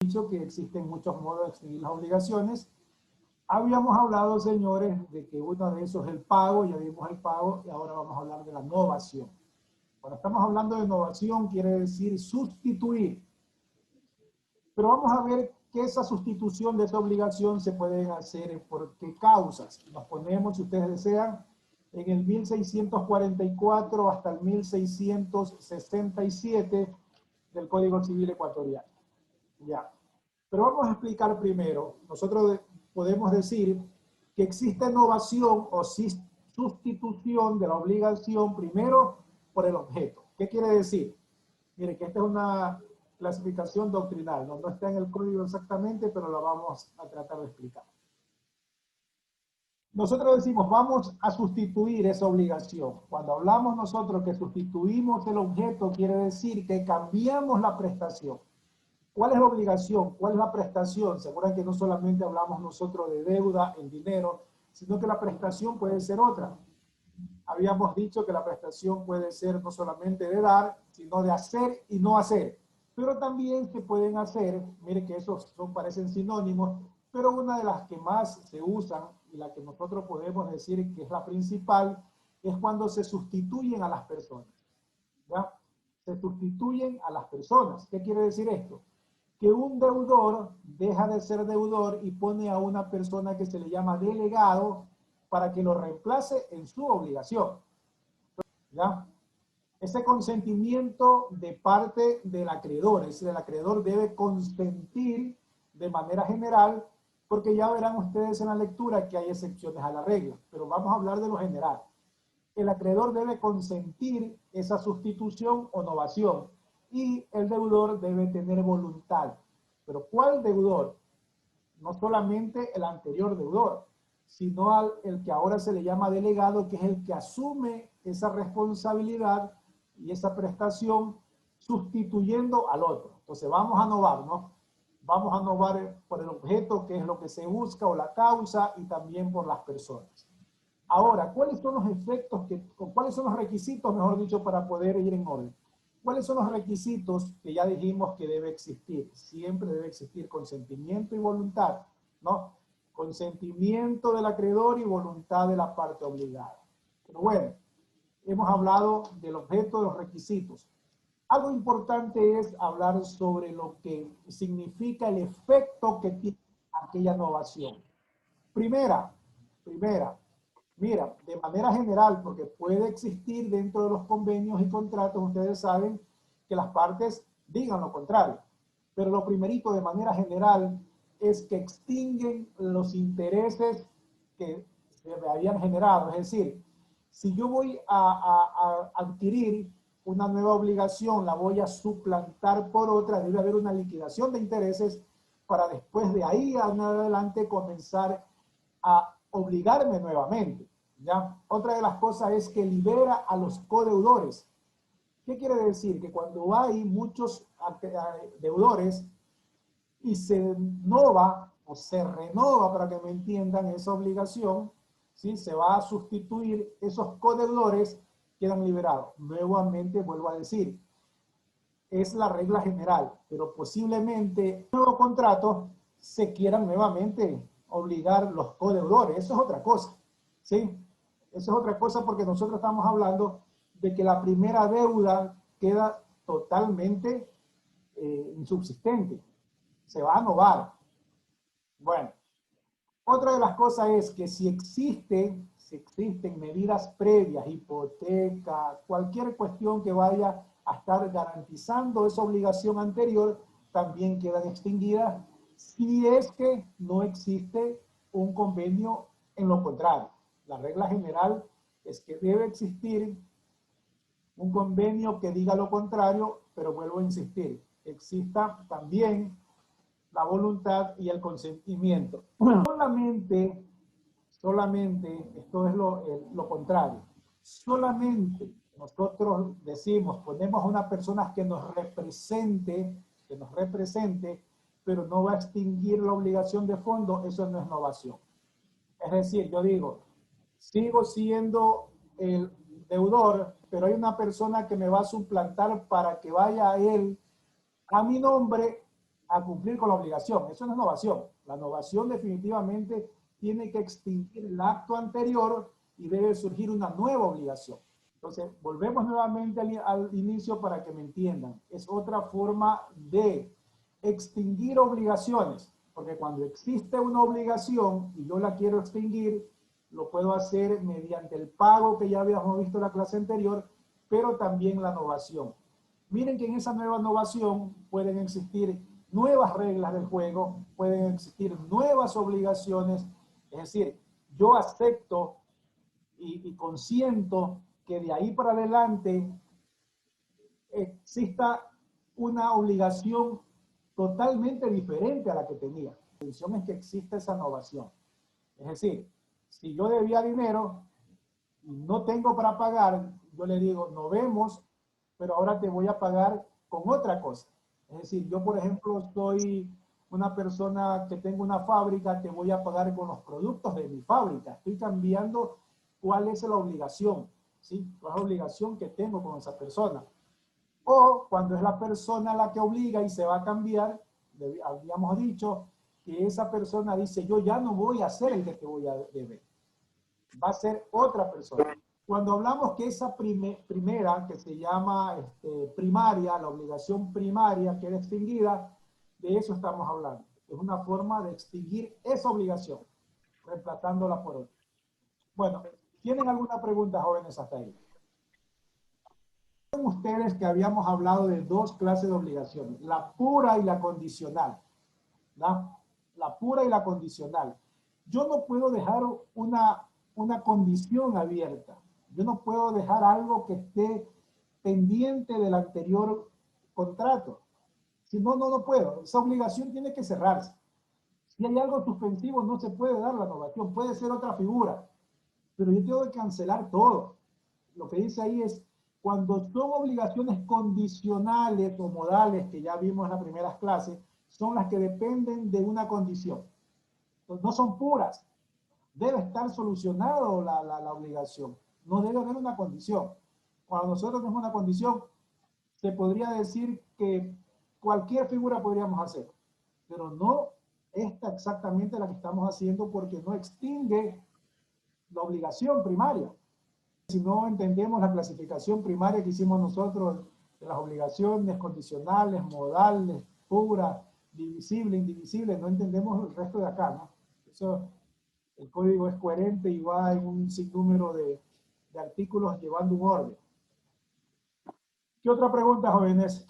dicho que existen muchos modos de extinguir las obligaciones. Habíamos hablado, señores, de que uno de esos es el pago, ya vimos el pago, y ahora vamos a hablar de la novación. Cuando estamos hablando de novación, quiere decir sustituir. Pero vamos a ver que esa sustitución de esa obligación se puede hacer por qué causas. Nos ponemos, si ustedes desean, en el 1644 hasta el 1667 del Código Civil ecuatoriano. Ya. Pero vamos a explicar primero. Nosotros podemos decir que existe novación o sustitución de la obligación primero por el objeto. ¿Qué quiere decir? Mire, que esta es una clasificación doctrinal, no está en el código exactamente, pero la vamos a tratar de explicar. Nosotros decimos, vamos a sustituir esa obligación. Cuando hablamos nosotros que sustituimos el objeto, quiere decir que cambiamos la prestación. ¿Cuál es la obligación? ¿Cuál es la prestación? Se acuerdan que no solamente hablamos nosotros de deuda en dinero, sino que la prestación puede ser otra. Habíamos dicho que la prestación puede ser no solamente de dar, sino de hacer y no hacer. Pero también se pueden hacer, mire que esos parecen sinónimos, pero una de las que más se usan y la que nosotros podemos decir que es la principal, es cuando se sustituyen a las personas. ¿Ya? Se sustituyen a las personas. ¿Qué quiere decir esto? Que un deudor deja de ser deudor y pone a una persona que se le llama delegado para que lo reemplace en su obligación. ¿Ya? Ese consentimiento de parte del acreedor, es decir, el acreedor debe consentir de manera general, porque ya verán ustedes en la lectura que hay excepciones a la regla, pero vamos a hablar de lo general. El acreedor debe consentir esa sustitución o novación y el deudor debe tener voluntad. ¿Pero cuál deudor? No solamente el anterior deudor, sino el que ahora se le llama delegado, que es el que asume esa responsabilidad y esa prestación sustituyendo al otro. Entonces vamos a novar, ¿no? Vamos a novar por el objeto, que es lo que se busca, o la causa, y también por las personas. Ahora, ¿cuáles son los efectos, o cuáles son los requisitos, mejor dicho, para poder ir en orden? ¿Cuáles son los requisitos que ya dijimos que debe existir? Siempre debe existir consentimiento y voluntad, ¿no? Consentimiento del acreedor y voluntad de la parte obligada. Pero bueno, hemos hablado del objeto, de los requisitos. Algo importante es hablar sobre lo que significa el efecto que tiene aquella novación. Primera, mira, de manera general, porque puede existir dentro de los convenios y contratos, ustedes saben que las partes digan lo contrario. Pero lo primerito, de manera general, es que extinguen los intereses que se habían generado. Es decir, si yo voy a adquirir una nueva obligación, la voy a suplantar por otra, debe haber una liquidación de intereses para después de ahí en adelante comenzar a obligarme nuevamente. ¿Ya? Otra de las cosas es que libera a los codeudores. ¿Qué quiere decir? Que cuando hay muchos deudores y se nova o se renova, para que me entiendan, esa obligación, ¿sí? Se va a sustituir, esos codeudores quedan liberados. Nuevamente vuelvo a decir, es la regla general, pero posiblemente en nuevo contrato se quieran nuevamente obligar los codeudores. Eso es otra cosa, ¿sí? Eso es otra cosa, porque nosotros estamos hablando de que la primera deuda queda totalmente insubsistente. Se va a novar. Bueno, otra de las cosas es que si existen medidas previas, hipoteca, cualquier cuestión que vaya a estar garantizando esa obligación anterior, también quedan extinguidas si es que no existe un convenio en lo contrario. La regla general es que debe existir un convenio que diga lo contrario, pero vuelvo a insistir, exista también la voluntad y el consentimiento. Solamente, esto es lo contrario, solamente nosotros decimos, ponemos a una persona que nos represente, pero no va a extinguir la obligación de fondo, eso no es novación. Es decir, yo digo, sigo siendo el deudor, pero hay una persona que me va a suplantar para que vaya a él, a mi nombre, a cumplir con la obligación. Eso no es novación. La novación definitivamente tiene que extinguir el acto anterior y debe surgir una nueva obligación. Entonces, volvemos nuevamente al inicio para que me entiendan. Es otra forma de extinguir obligaciones, porque cuando existe una obligación y yo la quiero extinguir, lo puedo hacer mediante el pago que ya habíamos visto en la clase anterior, pero también la novación. Miren que en esa nueva novación pueden existir nuevas reglas del juego, pueden existir nuevas obligaciones, es decir, yo acepto y consiento que de ahí para adelante exista una obligación totalmente diferente a la que tenía. La intención es que exista esa novación. Es decir, si yo debía dinero y no tengo para pagar, yo le digo, nos vemos, pero ahora te voy a pagar con otra cosa. Es decir, yo por ejemplo soy una persona que tengo una fábrica, te voy a pagar con los productos de mi fábrica. Estoy cambiando cuál es la obligación, ¿sí? ¿Cuál es la obligación que tengo con esa persona? O cuando es la persona la que obliga y se va a cambiar, habíamos dicho que esa persona dice, yo ya no voy a ser el que te voy a deber. Va a ser otra persona. Cuando hablamos que esa primera, que se llama primaria, la obligación primaria queda extinguida, de eso estamos hablando. Es una forma de extinguir esa obligación, reemplazándola por otra. Bueno, ¿tienen alguna pregunta, jóvenes, hasta ahí? Ustedes que habíamos hablado de dos clases de obligaciones, la pura y la condicional. La pura y la condicional. Yo no puedo dejar una condición abierta. Yo no puedo dejar algo que esté pendiente del anterior contrato. Si no, no puedo. Esa obligación tiene que cerrarse. Si hay algo suspensivo, no se puede dar la novación. Puede ser otra figura. Pero yo tengo que cancelar todo. Lo que dice ahí es, cuando son obligaciones condicionales o modales, que ya vimos en las primeras clases, son las que dependen de una condición. Entonces, no son puras. Debe estar solucionado la obligación. No debe haber una condición. Cuando nosotros tenemos una condición, se podría decir que cualquier figura podríamos hacer, pero no esta exactamente la que estamos haciendo porque no extingue la obligación primaria. Si no entendemos la clasificación primaria que hicimos nosotros de las obligaciones condicionales, modales, puras, divisibles, indivisibles, no entendemos el resto de acá, ¿no? Eso, el código es coherente y va en un sinnúmero de artículos llevando un orden. ¿Qué otra pregunta, jóvenes?